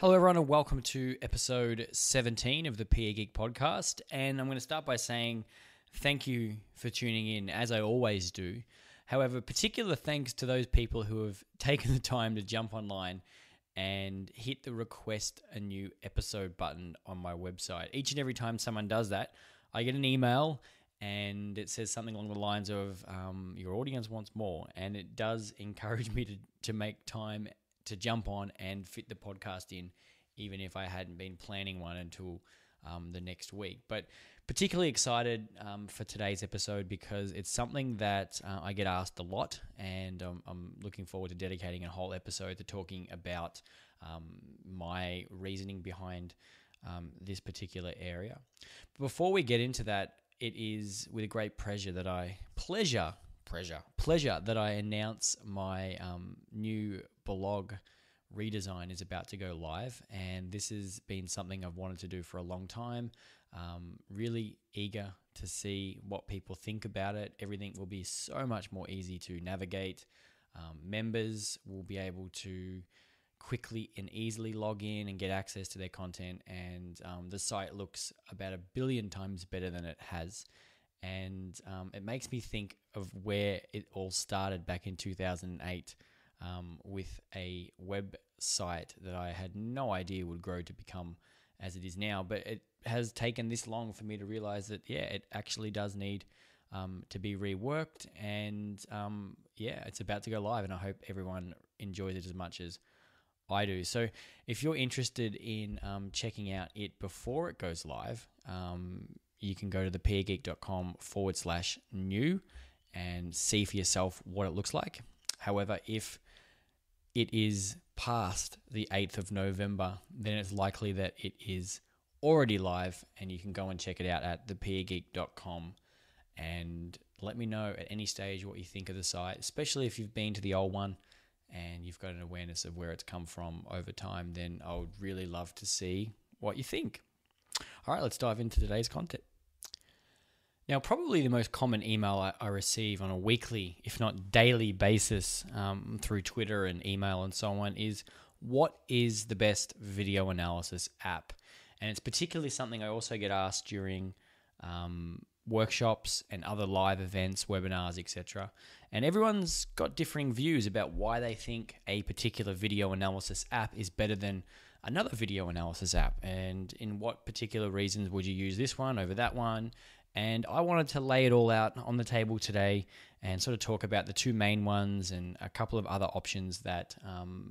Hello, everyone, and welcome to episode 17 of the PE Geek podcast. And I'm going to start by saying thank you for tuning in, as I always do. However, particular thanks to those people who have taken the time to jump online and hit the request a new episode button on my website. Each and every time someone does that, I get an email and it says something along the lines of, your audience wants more. And it does encourage me to make time to jump on and fit the podcast in, even if I hadn't been planning one until the next week. But particularly excited for today's episode because it's something that I get asked a lot, and I'm looking forward to dedicating a whole episode to talking about my reasoning behind this particular area. But before we get into that, it is with a great pleasure that I announce my new blog redesign is about to go live, and this has been something I've wanted to do for a long time. Really eager to see what people think about it. Everything will be so much more easy to navigate. Members will be able to quickly and easily log in and get access to their content, and the site looks about 1 billion times better than it has. And it makes me think of where it all started back in 2008 with a website that I had no idea would grow to become as it is now. But it has taken this long for me to realize that, it actually does need to be reworked. And it's about to go live, and I hope everyone enjoys it as much as I do. So if you're interested in checking out it before it goes live, you can go to thepeergeek.com/new and see for yourself what it looks like. However, if it is past the 8th of November, then it's likely that it is already live, and you can go and check it out at thepeergeek.com and let me know at any stage what you think of the site, especially if you've been to the old one and you've got an awareness of where it's come from over time. Then I would really love to see what you think. All right, let's dive into today's content. Now, probably the most common email I receive on a weekly, if not daily basis through Twitter and email and so on is, what is the best video analysis app? And it's particularly something I also get asked during workshops and other live events, webinars, etc. And everyone's got differing views about why they think a particular video analysis app is better than another video analysis app, and in what particular reasons would you use this one over that one. And I wanted to lay it all out on the table today and sort of talk about the two main ones and a couple of other options that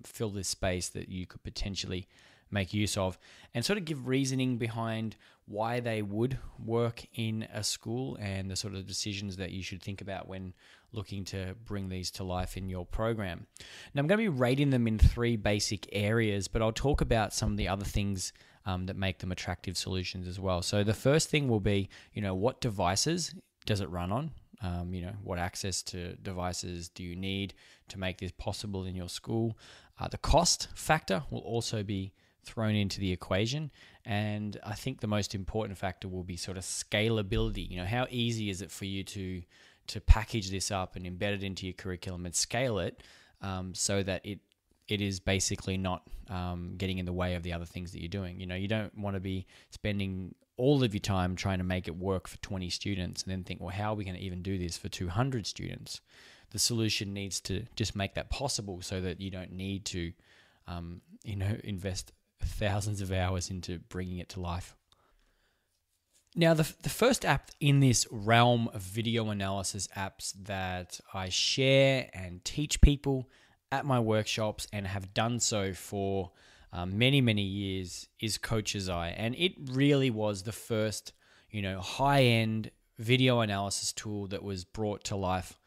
fill this space that you could potentially make use of, and sort of give reasoning behind why they would work in a school and the sort of decisions that you should think about when looking to bring these to life in your program. Now, I'm going to be rating them in 3 basic areas, but I'll talk about some of the other things that make them attractive solutions as well. So the first thing will be, what devices does it run on? What access to devices do you need to make this possible in your school? The cost factor will also be thrown into the equation. And I think the most important factor will be sort of scalability. How easy is it for you to package this up and embed it into your curriculum and scale it so that it is basically not getting in the way of the other things that you're doing. You don't want to be spending all of your time trying to make it work for 20 students and then think, well, how are we going to even do this for 200 students? The solution needs to just make that possible so that you don't need to, invest thousands of hours into bringing it to life. Now, the first app in this realm of video analysis apps that I share and teach people at my workshops and have done so for many, many years is Coach's Eye. And it really was the first, high-end video analysis tool that was brought to life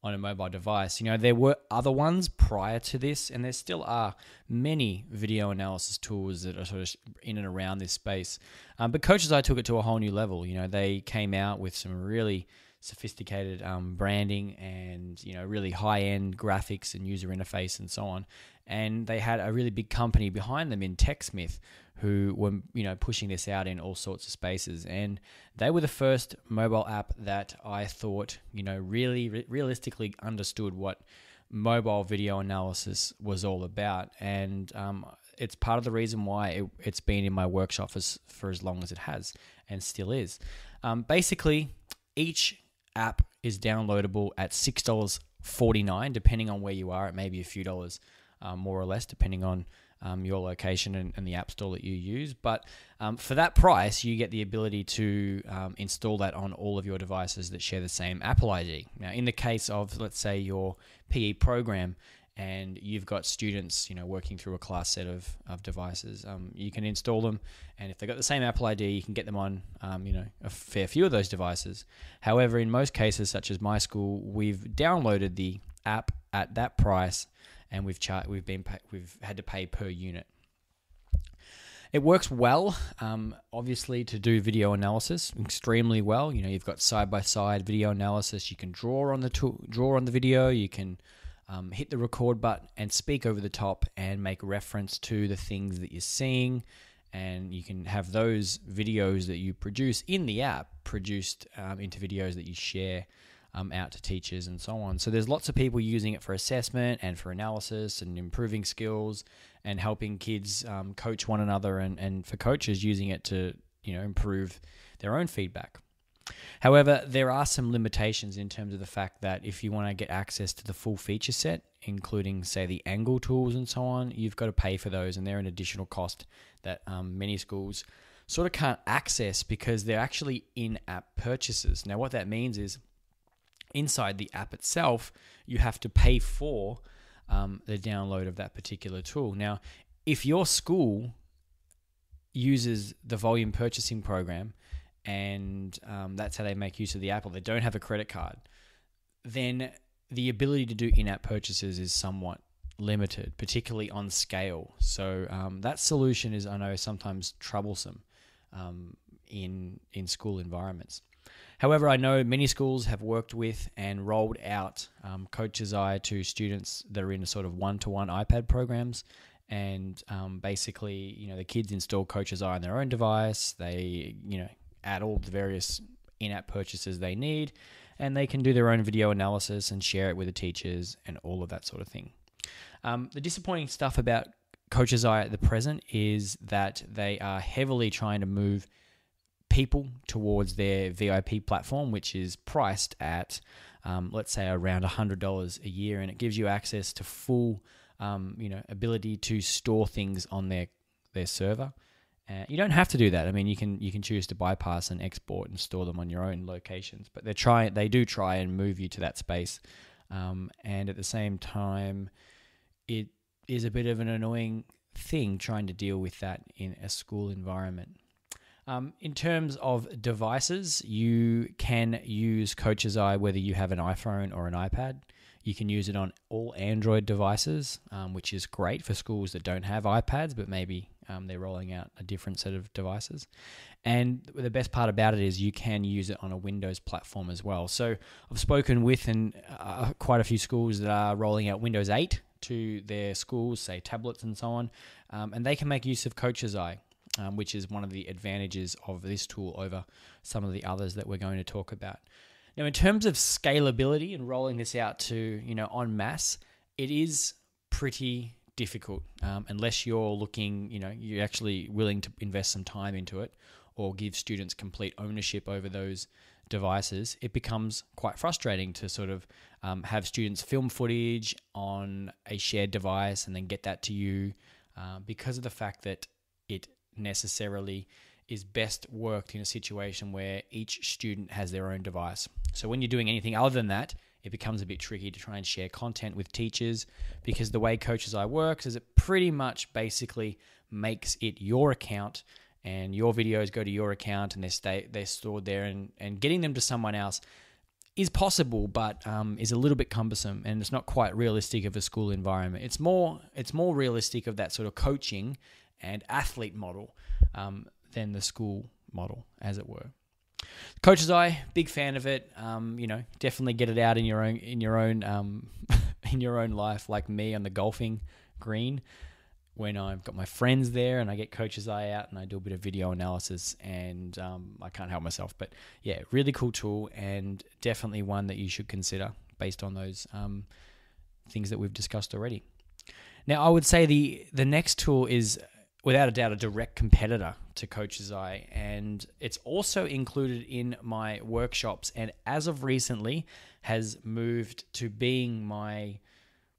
on a mobile device. There were other ones prior to this, and there still are many video analysis tools that are sort of in and around this space. But Coach's Eye took it to a whole new level. They came out with some really sophisticated branding and really high-end graphics and user interface and so on. And they had a really big company behind them in TechSmith who were pushing this out in all sorts of spaces. And they were the first mobile app that I thought really realistically understood what mobile video analysis was all about. And it's part of the reason why it's been in my workshop for as long as it has and still is. Basically, each app is downloadable at $6.49, depending on where you are. It may be a few dollars more or less, depending on your location and the app store that you use. But for that price, you get the ability to install that on all of your devices that share the same Apple ID. Now, in the case of, let's say, your PE program, and you've got students, working through a class set of devices, you can install them, and if they've got the same Apple ID, you can get them on, a fair few of those devices. However, in most cases, such as my school, we've downloaded the app at that price, and we've had to pay per unit. It works well, obviously, to do video analysis extremely well. You've got side-by-side video analysis. You can draw on the video. You can hit the record button and speak over the top and make reference to the things that you're seeing. And you can have those videos that you produce in the app produced into videos that you share out to teachers and so on. So there's lots of people using it for assessment and for analysis and improving skills and helping kids coach one another, and for coaches using it to improve their own feedback. However, there are some limitations in terms of the fact that if you want to get access to the full feature set, including, say, the angle tools and so on, you've got to pay for those, and they're an additional cost that many schools sort of can't access because they're actually in-app purchases. Now, what that means is inside the app itself, you have to pay for the download of that particular tool. Now, if your school uses the volume purchasing program, and that's how they make use of the app, or they don't have a credit card, then the ability to do in-app purchases is somewhat limited, particularly on scale. So that solution is, I know, sometimes troublesome in school environments. However, I know many schools have worked with and rolled out Coach's Eye to students that are in a sort of one-to-one iPad programs. And basically, the kids install Coach's Eye on their own device. They, add all the various in-app purchases they need, and they can do their own video analysis and share it with the teachers and all of that sort of thing. The disappointing stuff about Coach's Eye at the present is that they are heavily trying to move people towards their VIP platform, which is priced at, let's say, around $100 a year, and it gives you access to full, ability to store things on their server. You don't have to do that. I mean, you can choose to bypass and export and store them on your own locations, but they do try and move you to that space, and at the same time, it is a bit of an annoying thing trying to deal with that in a school environment. In terms of devices, you can use Coach's Eye whether you have an iPhone or an iPad. You can use it on all Android devices, which is great for schools that don't have iPads, but maybe they're rolling out a different set of devices. And the best part about it is you can use it on a Windows platform as well. So I've spoken with quite a few schools that are rolling out Windows 8 to their schools, say tablets and so on, and they can make use of Coach's Eye, which is one of the advantages of this tool over some of the others that we're going to talk about. Now, in terms of scalability and rolling this out to, en masse, it is pretty difficult unless you're looking, you're actually willing to invest some time into it or give students complete ownership over those devices. It becomes quite frustrating to sort of have students film footage on a shared device and then get that to you because of the fact that it necessarily is best worked in a situation where each student has their own device. So when you're doing anything other than that, it becomes a bit tricky to try and share content with teachers because the way Coach's Eye works is it pretty much basically makes it your account and your videos go to your account and they're stored there, and getting them to someone else is possible, but is a little bit cumbersome, and it's not quite realistic of a school environment. It's more realistic of that sort of coaching and athlete model than the school model, as it were. Coach's Eye, big fan of it. Definitely get it out in your own in your own life, like me on the golfing green. When I've got my friends there and I get Coach's Eye out and I do a bit of video analysis, and I can't help myself. But yeah, really cool tool, and definitely one that you should consider based on those things that we've discussed already. Now, I would say the next tool is without a doubt a direct competitor to Coach's Eye, and it's also included in my workshops, and as of recently has moved to being my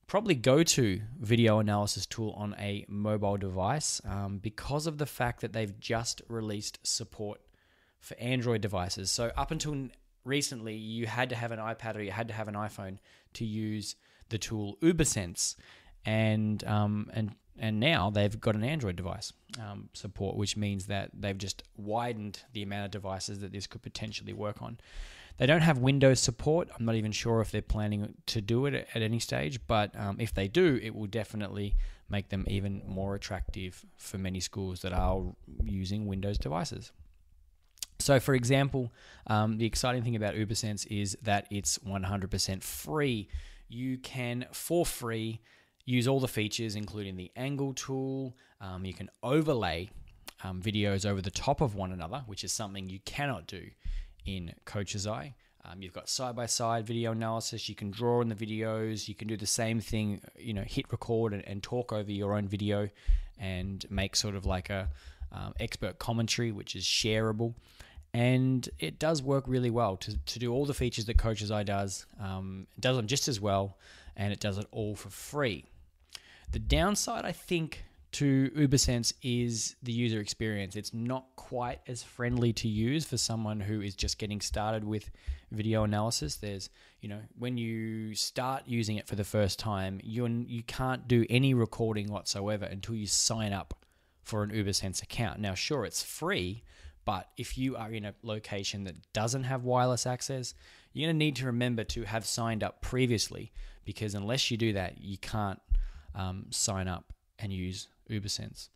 probably go-to video analysis tool on a mobile device, because of the fact that they've just released support for Android devices. So up until recently, you had to have an iPad or you had to have an iPhone to use the tool UberSense, and now they've got an Android device support, which means that they've just widened the amount of devices that this could potentially work on. They don't have Windows support. I'm not even sure if they're planning to do it at any stage, but if they do, it will definitely make them even more attractive for many schools that are using Windows devices. So, for example, the exciting thing about UberSense is that it's 100% free. You can, for free, use all the features, including the angle tool. You can overlay videos over the top of one another, which is something you cannot do in Coach's Eye. You've got side-by-side video analysis. You can draw in the videos. You can do the same thing, hit record and talk over your own video and make sort of like a expert commentary, which is shareable. And it does work really well to do all the features that Coach's Eye does. It does them just as well, and it does it all for free. The downside, I think, to UberSense is the user experience. It's not quite as friendly to use for someone who is just getting started with video analysis. There's, when you start using it for the first time, you can't do any recording whatsoever until you sign up for an UberSense account. Now, sure, it's free, but if you are in a location that doesn't have wireless access, you're going to need to remember to have signed up previously, because unless you do that, you can't sign up and use UberSense,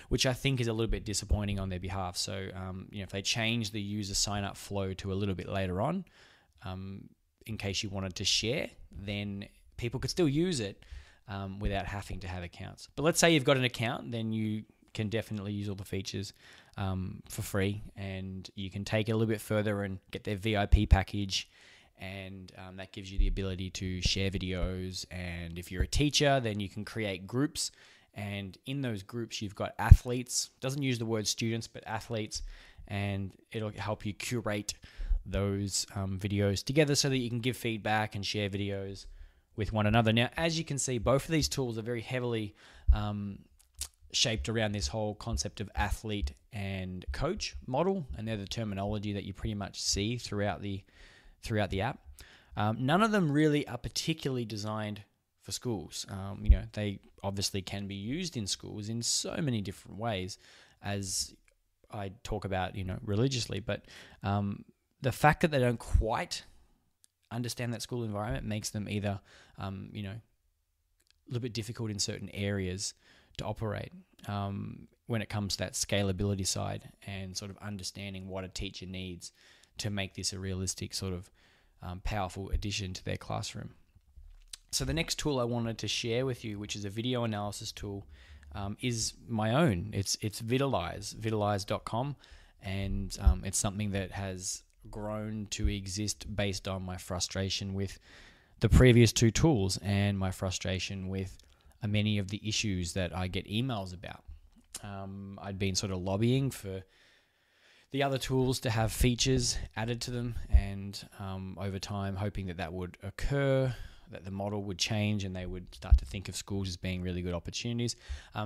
which I think is a little bit disappointing on their behalf. So, if they change the user sign-up flow to a little bit later on, in case you wanted to share, then people could still use it without having to have accounts. But let's say you've got an account, then you can definitely use all the features for free, and you can take it a little bit further and get their VIP package, and that gives you the ability to share videos. And if you're a teacher, then you can create groups, and in those groups you've got athletes. Doesn't use the word students, but athletes, and it'll help you curate those videos together so that you can give feedback and share videos with one another. Now, as you can see, both of these tools are very heavily shaped around this whole concept of athlete and coach model, and they're the terminology that you pretty much see throughout the app. None of them really are particularly designed for schools. They obviously can be used in schools in so many different ways, as I talk about, religiously. But the fact that they don't quite understand that school environment makes them either, a little bit difficult in certain areas to operate when it comes to that scalability side and sort of understanding what a teacher needs to make this a realistic sort of powerful addition to their classroom. So the next tool I wanted to share with you, which is a video analysis tool, is my own. It's Vitalize.com, and it's something that has grown to exist based on my frustration with the previous two tools and my frustration with many of the issues that I get emails about. I'd been sort of lobbying for the other tools to have features added to them, and over time hoping that would occur, that the model would change and they would start to think of schools as being really good opportunities.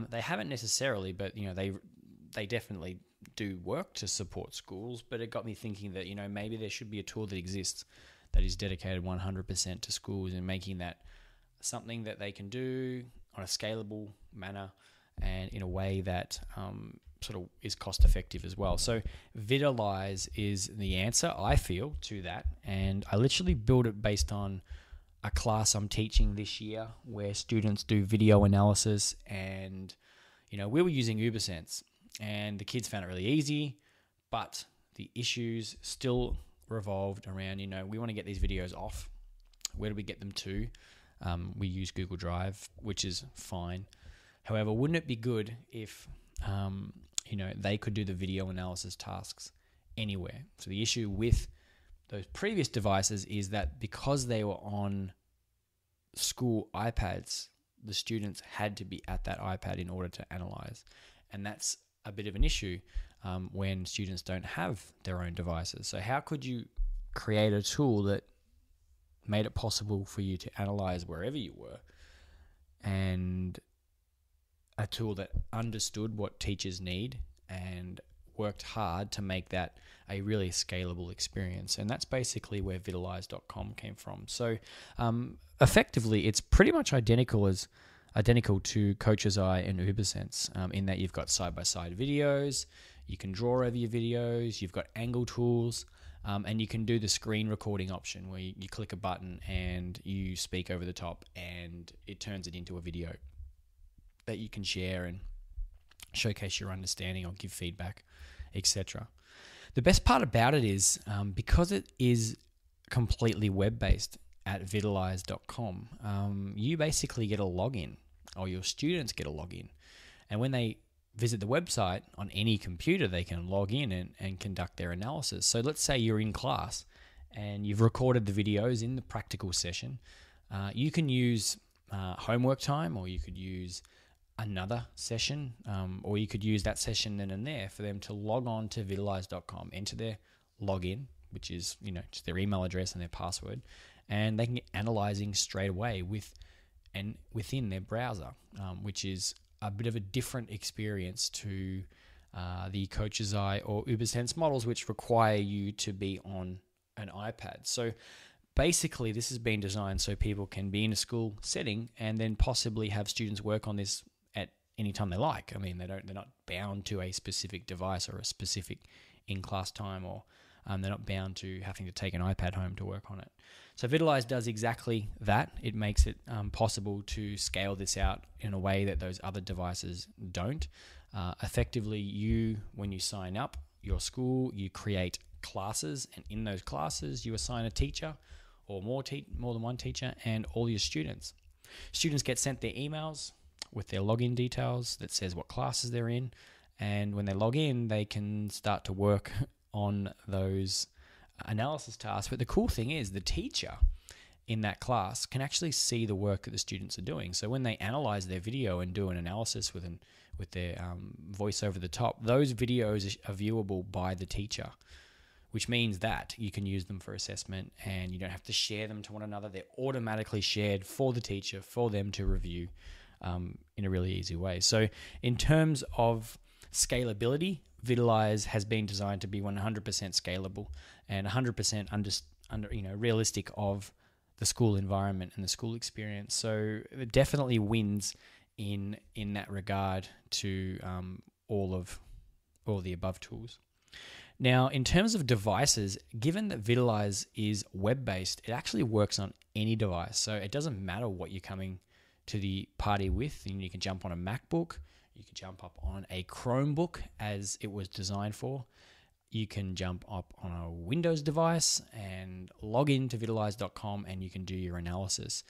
They haven't necessarily, but they definitely do work to support schools. But it got me thinking that maybe there should be a tool that exists that is dedicated 100% to schools, and making that something that they can do on a scalable manner and in a way that sort of is cost effective as well. So Vitalize is the answer, I feel, to that. And I literally built it based on a class I'm teaching this year where students do video analysis, and we were using UberSense, and the kids found it really easy, but the issues still revolved around, we want to get these videos off. Where do we get them to? We use Google Drive, which is fine. However, wouldn't it be good if they could do the video analysis tasks anywhere? So the issue with those previous devices is that because they were on school iPads, the students had to be at that iPad in order to analyze. And that's a bit of an issue when students don't have their own devices. So how could you create a tool that made it possible for you to analyze wherever you were, and a tool that understood what teachers need and worked hard to make that a really scalable experience? And that's basically where Vitalize.com came from. So effectively, it's pretty much identical to Coach's Eye and UberSense in that you've got side-by-side videos, you can draw over your videos, you've got angle tools, and you can do the screen recording option where you click a button and you speak over the top and it turns it into a video that you can share and showcase your understanding or give feedback, etc. The best part about it is because it is completely web-based at Vitalize.com, you basically get a login, or your students get a login. And when they visit the website on any computer, they can log in and conduct their analysis. So let's say you're in class and you've recorded the videos in the practical session. You can use homework time, or you could use another session, or you could use that session then and there for them to log on to Vitalize.com, enter their login, which is just their email address and their password, and they can get analyzing straight away within their browser, which is a bit of a different experience to the Coach's Eye or UberSense models, which require you to be on an iPad. So basically, this has been designed so people can be in a school setting and then possibly have students work on this at any time they like. I mean, they're not bound to a specific device or a specific in-class time, or they're not bound to having to take an iPad home to work on it. So Vitalize does exactly that. It makes it possible to scale this out in a way that those other devices don't. Effectively, when you sign up your school, you create classes, and in those classes, you assign a teacher or more than one teacher and all your students. Students get sent their emails with their login details that says what classes they're in, and when they log in, they can start to work on those analysis tasks. But the cool thing is the teacher in that class can actually see the work that the students are doing. So when they analyze their video and do an analysis with their voice over the top, those videos are viewable by the teacher, which means that you can use them for assessment and you don't have to share them to one another. They're automatically shared for the teacher, for them to review in a really easy way. So in terms of scalability, Vitalize has been designed to be 100% scalable and 100% realistic of the school environment and the school experience. So it definitely wins in that regard to all the above tools. Now, in terms of devices, given that Vitalize is web-based, it actually works on any device. So it doesn't matter what you're coming to the party with. And you can jump on a MacBook, you can jump up on a Chromebook as it was designed for. You can jump up on a Windows device and log into Vitalize.com and you can do your analysis.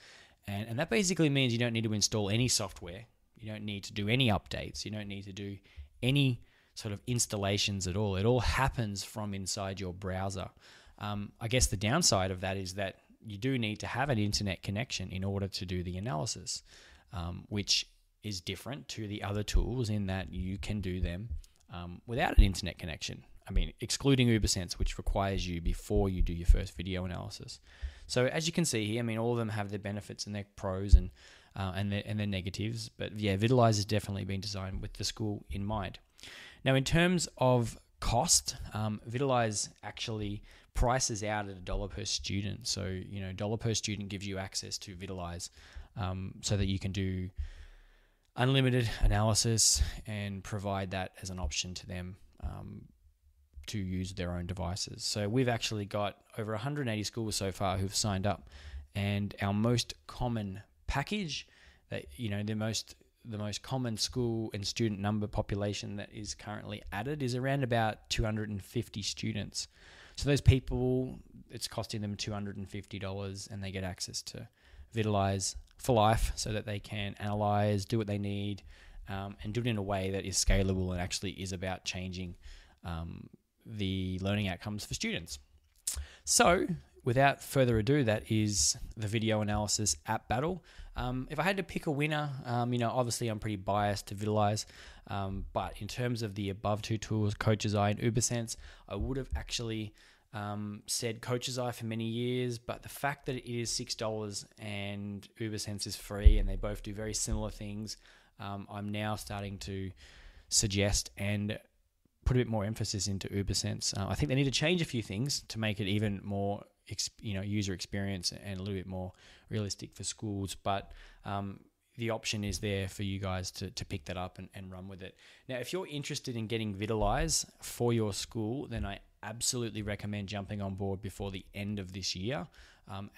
And that basically means you don't need to install any software. You don't need to do any updates. You don't need to do any sort of installations at all. It all happens from inside your browser. I guess the downside of that is that you do need to have an internet connection in order to do the analysis, which is different to the other tools in that you can do them without an internet connection. I mean, excluding UberSense, which requires you before you do your first video analysis. So as you can see here, I mean, all of them have their benefits and their pros and their negatives. But yeah, Vitalize has definitely been designed with the school in mind. Now, in terms of cost, Vitalize actually prices out at $1 per student. So, $1 per student gives you access to Vitalize so that you can do unlimited analysis and provide that as an option to them to use their own devices. So we've actually got over 180 schools so far who've signed up, and our most common package, that the most common school and student number population that is currently added is around about 250 students. So those people, it's costing them $250 and they get access to Vitalize for life so that they can analyze, do what they need, and do it in a way that is scalable and actually is about changing the learning outcomes for students. So without further ado, that is the video analysis app battle. If I had to pick a winner, obviously I'm pretty biased to Vitalize, but in terms of the above two tools, Coach's Eye and UberSense, I would have actually said Coach's Eye for many years, but the fact that it is $6 and UberSense is free and they both do very similar things, I'm now starting to suggest and put a bit more emphasis into UberSense. I think they need to change a few things to make it even more user experience and a little bit more realistic for schools, but the option is there for you guys to pick that up and run with it. Now, if you're interested in getting Vitalize for your school, then I absolutely recommend jumping on board before the end of this year,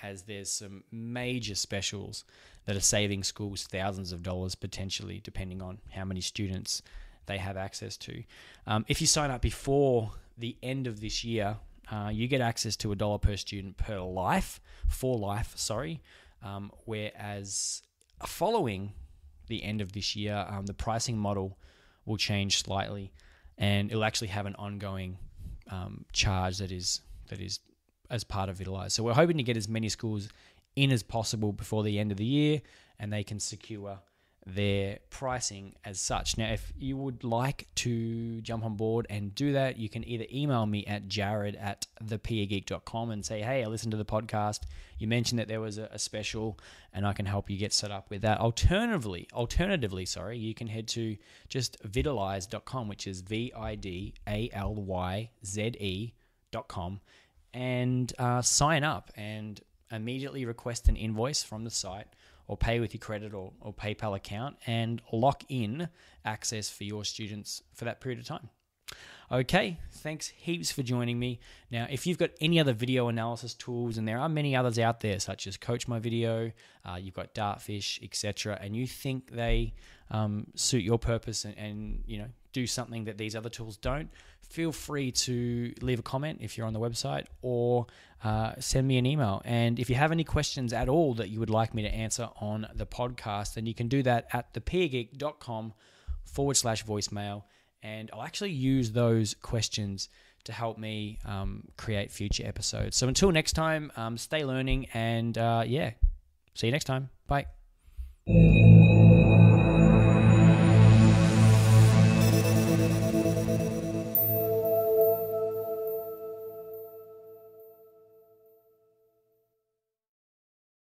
as there's some major specials that are saving schools thousands of dollars potentially, depending on how many students they have access to. If you sign up before the end of this year, you get access to $1 per student for life, whereas following the end of this year, the pricing model will change slightly, and it'll actually have an ongoing charge that is as part of Vitalize. So we're hoping to get as many schools in as possible before the end of the year, and they can secure their pricing as such. Now, if you would like to jump on board and do that, you can either email me at jared@thepeergeek.com and say, hey, I listened to the podcast. You mentioned that there was a special and I can help you get set up with that. Alternatively, you can head to just vitalize.com, which is VIDALYZE.com, and sign up and immediately request an invoice from the site, or pay with your credit or PayPal account, and lock in access for your students for that period of time. Okay, thanks heaps for joining me. Now, if you've got any other video analysis tools, and there are many others out there, such as Coach My Video, you've got Dartfish, etc., and you think they suit your purpose and do something that these other tools don't, feel free to leave a comment if you're on the website, or send me an email. And if you have any questions at all that you would like me to answer on the podcast, then you can do that at thepeergeek.com/voicemail. And I'll actually use those questions to help me create future episodes. So until next time, stay learning, and see you next time. Bye.